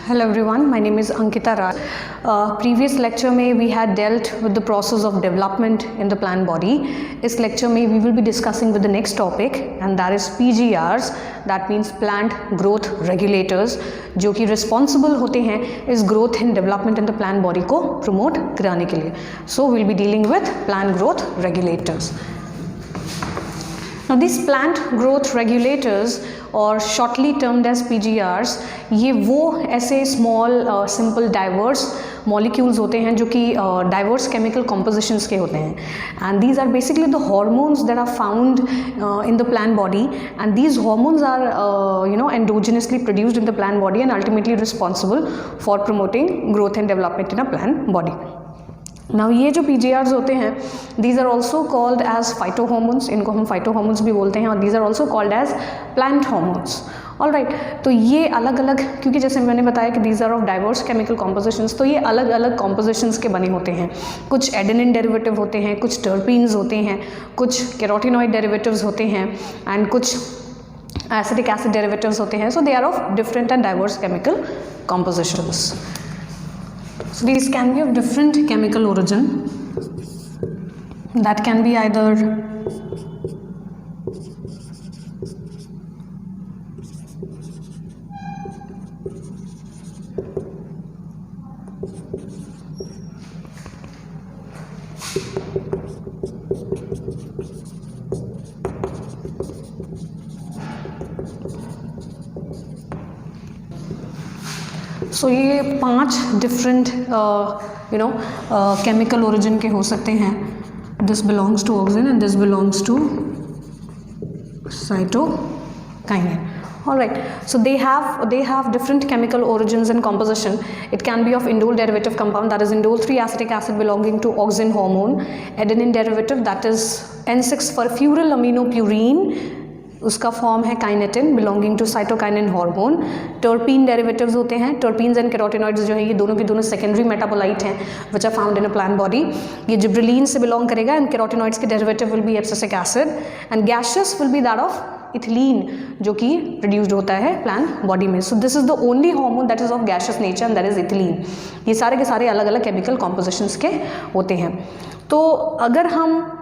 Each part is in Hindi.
Hello everyone, my name is Ankita Raj. Previous lecture में we had dealt with the process of development in the plant body. इस lecture में we will be discussing with the next topic and that is PGRs, that means plant growth regulators, जो कि responsible होते हैं इस growth and development in the plant body को promote कराने के लिए. So we will be dealing with plant growth regulators. Now these plant growth regulators और shortly termed as PGRs, ये वो ऐसे small simple diverse molecules होते हैं जो कि diverse chemical compositions के होते हैं, and these are basically the hormones that are found in the plant body, and these hormones are endogenously produced in the plant body and ultimately responsible for promoting growth and development in a plant body. Now ये जो PGRs होते हैं, these are also called as phytohormones, इनको हम phytohormones भी बोलते हैं, और these are also called as plant hormones. Alright, तो ये अलग अलग, क्योंकि जैसे मैंने बताया कि these are of diverse chemical compositions, तो ये अलग अलग compositions के बने होते हैं. कुछ adenine derivative होते हैं, कुछ terpenes होते हैं, कुछ carotenoid derivatives होते हैं, and कुछ acetic acid derivatives होते हैं. So they are of different and diverse chemical compositions. So these can be of different chemical origin. That can be either so ये 5 different chemical origin के हो सकते हैं. This belongs to auxin and this belongs to cytokinin. Alright, so they have different chemical origins and composition. It can be of indole derivative compound, that is indole 3-acetic acid belonging to auxin hormone, adenine derivative, that is N6-furfurylaminopurin, उसका फॉर्म है kinetin belonging to cytokinin hormone. Terpene derivatives होते हैं, टर्पीन्स एंड कैरोटिनॉइड्स जो है ये दोनों के दोनों सेकेंडरी मेटाबोलाइट हैं which are found in a plant body. ये जिब्रेलिन से बिलोंग करेगा एंड कैरोटिनॉइड्स के derivative will be abscisic acid and gaseous will be that of ethylene जो कि प्रोड्यूस्ड होता है प्लांट बॉडी में. So this is the only hormone that is of gaseous nature and that is ethylene. ये सारे के सारे अलग अलग केमिकल कॉम्पोजिशंस के होते हैं. तो अगर हम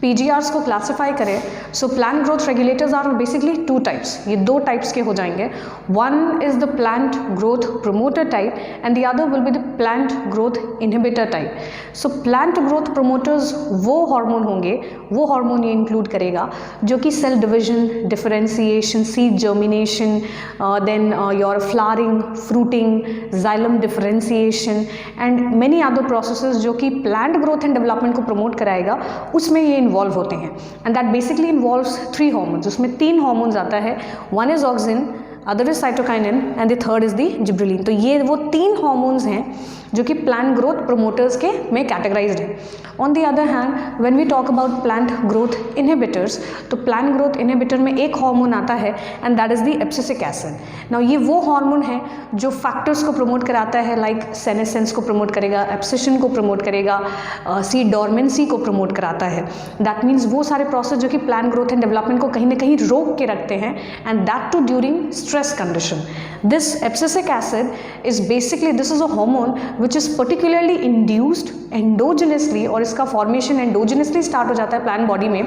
PGRs को क्लासिफाई करें, so plant growth regulators are basically 2 types. ये 2 टाइप्स के हो जाएंगे. One is the plant growth promoter type and the other will be the plant growth inhibitor type. So plant growth promoters वो हार्मोन होंगे, वो हार्मोन ये इंक्लूड करेगा जो कि cell division, differentiation, seed germination, then your flowering, fruiting, xylem differentiation and many other processes जो कि प्लांट ग्रोथ एंड डेवलपमेंट को प्रमोट कराएगा, उसमें ये इन्वॉल्व होते हैं. And that basically involves 3 hormones. उसमें 3 हार्मोन्स आता है. One is auxin, other is cytokinin and the third is the gibberellin. तो ये वो 3 हार्मोन्स हैं जो कि प्लांट ग्रोथ प्रोमोटर्स के में कैटेगराइज्ड है. On the other hand when we talk about plant growth inhibitors, तो प्लांट ग्रोथ इनहिबिटर में एक हार्मोन आता है and that is the abscisic acid. Now ये वो हार्मोन है जो फैक्टर्स को प्रमोट कराता है, लाइक सेनेसेंस को प्रमोट करेगा, एब्सिशन को प्रमोट करेगा, सीड डॉर्मेंसी को प्रमोट कराता है. दैट मीन्स वो सारे प्रोसेस जो कि प्लांट ग्रोथ एंड डेवलपमेंट को कहीं ना कहीं रोक के रखते हैं and that too during stress condition. This abscisic acid is basically this is a hormone which is particularly induced endogenously, और इसका फॉर्मेशन एंडोजेनसली स्टार्ट हो जाता है प्लांट बॉडी में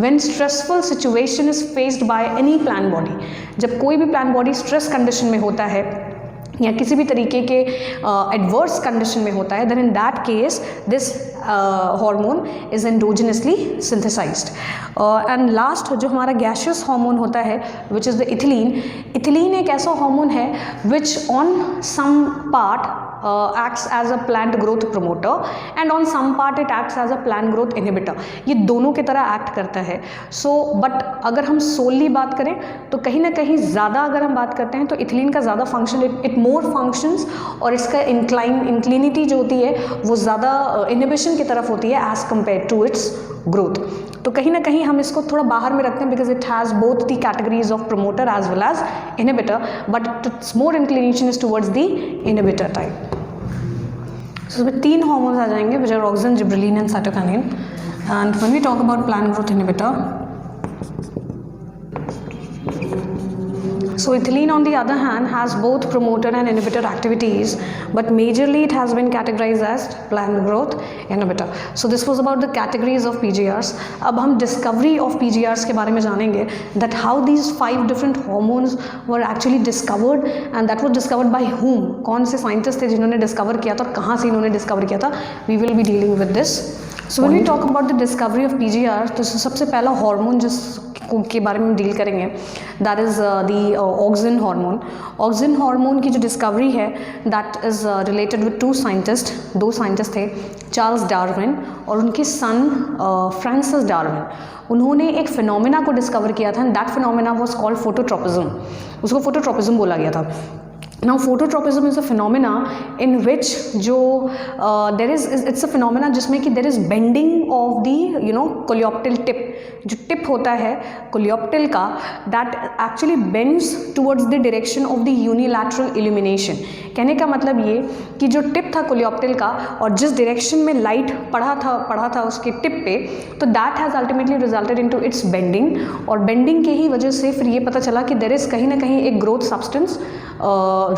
when stressful situation is faced by any plant body. जब कोई भी प्लांट बॉडी स्ट्रेस कंडीशन में होता है या किसी भी तरीके के एडवर्स कंडीशन में होता है, then in that case this hormone is endogenously synthesized. And last जो हमारा गैशियस हार्मोन होता है which is the ethylene. Ethylene एक ऐसा हार्मोन है which on some part acts as a plant growth promoter and on some part it acts as a plant growth inhibitor. ये दोनों की तरह एक्ट करता है. सो बट अगर हम सोलली बात करें तो कहीं ना कहीं ज़्यादा अगर हम बात करते हैं तो इथिलीन का ज़्यादा फंक्शन, इट मोर फंक्शंस और इसका इंक्लिनिटी जो होती है वो ज़्यादा इनहिबिशन की तरफ होती है as compare to its growth. तो कहीं ना कहीं हम इसको थोड़ा बाहर में रखते हैं because it has both the categories of promoter as well as inhibitor, but its more inclination is towards the inhibitor type. So इसमें 3 हार्मोन्स आ जाएंगे which are auxin, gibberellin and cytokinin. And when we talk about plant growth inhibitor, So ethylene on the other hand has both promoter and inhibitor activities, but majorly it has been categorized as plant growth inhibitor. So this was about the categories of PGRs. अब हम discovery of PGRs के बारे में जानेंगे, that how these 5 different hormones were actually discovered and that was discovered by whom, कौन से scientists थे जिन्होंने discover किया था और कहाँ से इन्होंने discover किया था. We will be dealing with this. So when we talk about the discovery of PGR, तो सबसे पहला हार्मोन जिस के बारे में डील करेंगे, that is the auxin hormone. Auxin hormone की जो डिस्कवरी है that is related with 2 scientist. 2 scientist थे, चार्ल्स डार्विन और उनके सन फ्रांसिस डार्विन. उन्होंने एक फिनोमेना को डिस्कवर किया था and that phenomena was called phototropism. उसको फोटोट्रोपिज्म बोला गया था. Now phototropism is a phenomena in which जो it's a phenomena जिसमें कि there is bending of the coleoptile tip. जो टिप होता है कोलियोप्टिल का, that actually bends towards the direction of the unilateral illumination. कहने का मतलब ये कि जो टिप था कोलियोप्टिल का और जिस डायरेक्शन में लाइट पड़ा था उसके टिप पे, तो that has ultimately resulted into its bending. और बेंडिंग के ही वजह से फिर ये पता चला कि देयर इज़ कहीं ना कहीं एक ग्रोथ सब्सटेंस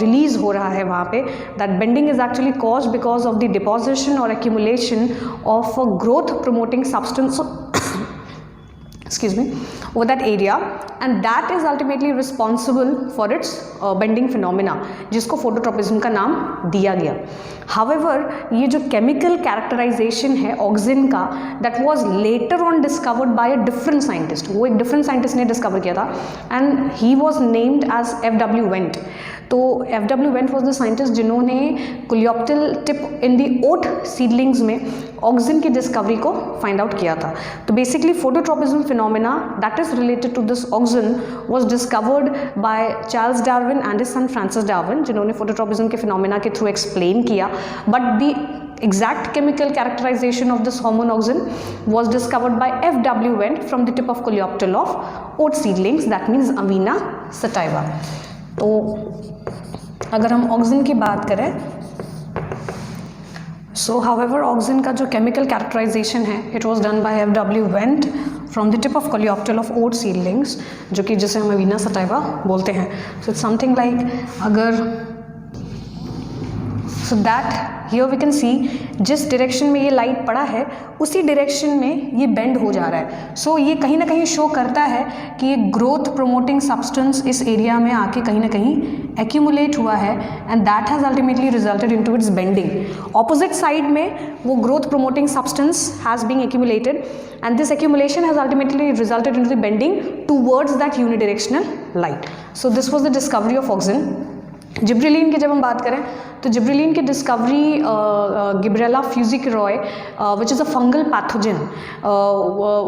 रिलीज हो रहा है वहाँ पे. That bending is actually cause because of the deposition और accumulation of growth promoting substance over that area, and that is ultimately responsible for its bending phenomena, जिसको फोटोट्रोपिज्म का नाम दिया गया. However, ये जो chemical characterization है ऑक्सिन का, that was later on discovered by a different scientist. वो एक different scientist ने discover किया था and he was named as F.W. Wendt. तो F.W. Wendt was the scientist जिन्होंने coleoptile tip in the oat seedlings में ऑक्सिन की डिस्कवरी को फाइंड आउट किया था. तो basically phototropism phenomena that is related to this auxin was discovered by Charles Darwin and his son Francis Darwin, जिन्होंने फोटोट्रोपिज्म के फिनोमेना के थ्रू एक्सप्लेन किया. But the exact chemical characterization of this hormone auxin was discovered by F.W. Wendt from the tip of coleoptile of oat seedlings, that means Avena sativa. तो अगर हम ऑक्सिन की बात करें, सो हाउएवर ऑक्सिन का जो केमिकल कैरेक्टराइजेशन है it was done by F.W. Wendt from the tip of coleoptile of oat seedlings, जो कि जिसे हम अवीना सटाइवा बोलते हैं. सो इट्स समथिंग लाइक अगर so that here we can see जिस डायरेक्शन में ये लाइट पड़ा है उसी डायरेक्शन में ये बेंड हो जा रहा है. सो ये कहीं ना कहीं शो करता है कि ये ग्रोथ प्रोमोटिंग सब्सटेंस इस एरिया में आके कहीं ना कहीं एक्यूमुलेट हुआ है and that has ultimately resulted into its bending. Opposite side में वो growth promoting substance has been accumulated and this accumulation has ultimately resulted into the bending towards that unidirectional light. So this was the discovery of auxin. Gibberellin की जब हम बात करें तो जिब्रेलिन की discovery Gibberella fujikuroi which is a fungal pathogen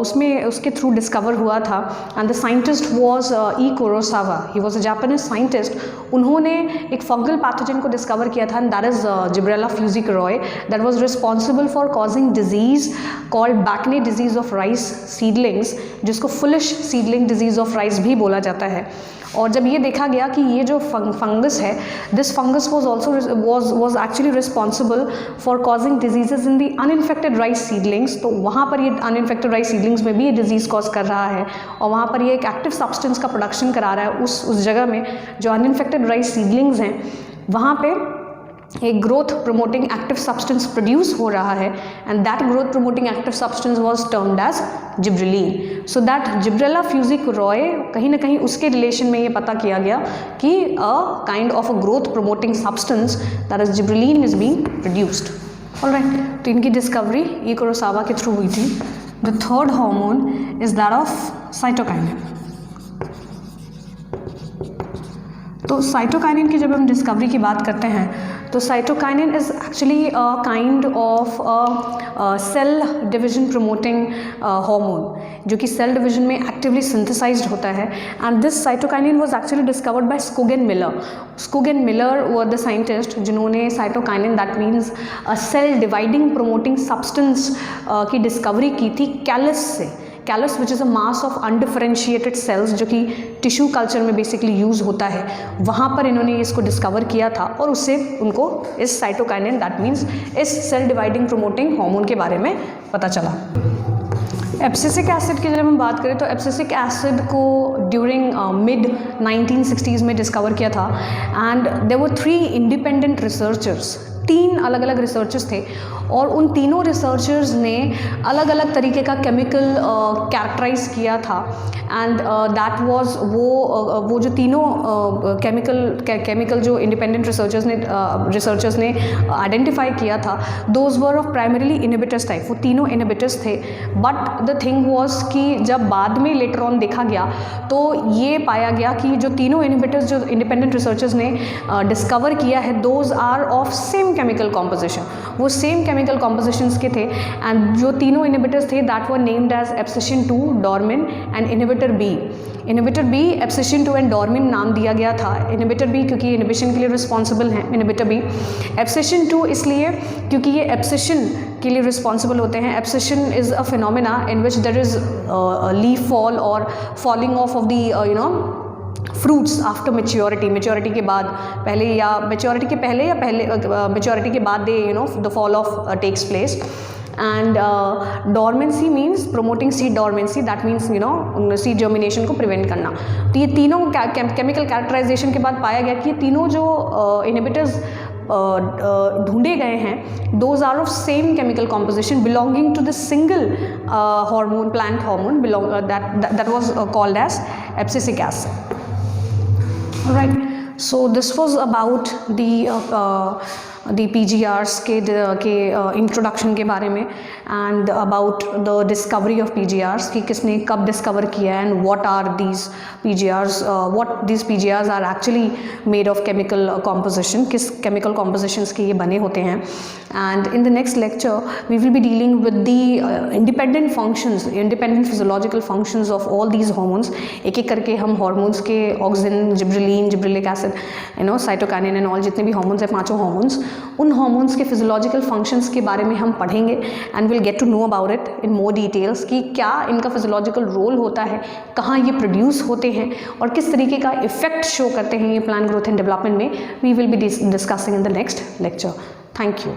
उसमें उसके थ्रू डिस्कवर हुआ था and the scientist was E Kurosawa. He was a Japanese scientist. उन्होंने एक फंगल पैथोजन को डिस्कवर किया था and that is Gibberella fujikuroi that was responsible for causing disease called bakanae disease of rice seedlings, जिसको foolish seedling disease of rice भी बोला जाता है. और जब ये देखा गया कि ये जो फंगस है, this fungus was also was actually responsible for causing diseases in the uninfected rice seedlings, तो वहाँ पर ये अनइन्फेक्टेड राइस सीडलिंग्स में भी ये डिजीज़ कॉज कर रहा है और वहाँ पर ये एक एक्टिव सब्सटेंस का प्रोडक्शन करा रहा है उस जगह में जो अनइन्फेक्टेड राइस सीडलिंग्स हैं, वहाँ पे एक growth promoting active substance produce हो रहा है and that growth promoting active substance was termed as gibberellin. So that Gibberella fujikuroi कहीं ना कहीं उसके रिलेशन में ये पता किया गया कि a kind of a growth promoting substance that is gibberellin is being produced. Alright, तो इनकी डिस्कवरी ई कुरोसावा के थ्रू हुई थी. The third hormone is that of cytokinin. तो साइटोकाइनिन की जब हम डिस्कवरी की बात करते हैं तो cytokinin is actually a kind of cell division promoting hormone, जो कि सेल डिवीजन में एक्टिवली सिंथेसाइज्ड होता है. And this cytokinin was actually discovered by Skoog and Miller. Skoog and Miller were the scientist जिन्होंने cytokinin that means cell dividing promoting substance की डिस्कवरी की थी कैलस से. Callus which is a mass of undifferentiated cells, जो कि टिश्यू कल्चर में बेसिकली यूज़ होता है, वहाँ पर इन्होंने इसको डिस्कवर किया था और उससे उनको इस साइटोकाइनिन दैट मीन्स इस सेल डिवाइडिंग प्रोमोटिंग हार्मोन के बारे में पता चला. एब्सिसिक एसिड की जब हम बात करें तो एब्सिसिक एसिड को ड्यूरिंग मिड 1960s में डिस्कवर किया था and there were 3 independent researchers, 3 अलग अलग रिसर्चर्स थे और उन तीनों रिसर्चर्स ने अलग अलग तरीके का केमिकल कैरेक्टराइज किया था एंड दैट वाज वो जो तीनों केमिकल जो इंडिपेंडेंट रिसर्चर्स ने आइडेंटिफाई किया था, those were of primarily inhibitors type, वो तीनों इनहिबिटर्स थे। बट द थिंग वाज कि जब बाद में लेटर ऑन देखा गया तो ये पाया गया कि जो तीनों इनहिबिटर्स जो इंडिपेंडेंट रिसर्चर्स ने डिस्कवर किया है, those are of same chemical composition, वो सेम केमिकल कॉम्पोजिशंस के थे एंड जो तीनों इनहिबिटर्स थे that were named as abscisin 2, dormin and inhibitor B. Inhibitor B abscisin 2 and dormin नाम दिया गया था इनहिबिटर बी क्योंकि इनहिबिशन के लिए रिस्पॉन्सिबल हैं इनहिबिटर बी। एब्सिसिन 2 इसलिए क्योंकि ये एब्सिशन के लिए रिस्पॉन्सिबल होते हैं। Abscission is a phenomena in which there is leaf fall और falling off the fruits after maturity के बाद, पहले या मेच्योरिटी के पहले या मेच्योरिटी के बाद they the fall off takes place. And dormancy means promoting seed dormancy, that means seed germination को प्रिवेंट करना। तो ये तीनों केमिकल कैरेक्टराइजेशन के बाद पाया गया कि ये तीनों जो इनहिबिटर्स ढूंढे गए हैं, those are of same chemical composition belonging to the single hormone, plant hormone that was called as abscisic acid. Right, so this was about the PGRs के इंट्रोडक्शन के बारे में and about the discovery of PGRs कि किसने कब डिस्कवर किया and what are these PGRs are actually made of chemical composition, किस केमिकल कॉम्पोजिशंस के ये बने होते हैं। And in the next lecture we will be dealing with the independent physiological functions of all these hormones. एक एक करके हम हार्मोन्स के auxin, gibberellin, gibberellic acid, cytokinin and all जितने भी हार्मोन्स हैं, 5 हार्मोन्स, उन हार्मोन्स के फिजियोलॉजिकल फंक्शंस के बारे में हम पढ़ेंगे and will get to know about it in more details कि क्या इनका फिजियोलॉजिकल रोल होता है, कहाँ ये प्रोड्यूस होते हैं और किस तरीके का इफेक्ट शो करते हैं ये प्लांट ग्रोथ एंड डेवलपमेंट में। We will be discussing in the next lecture. Thank you.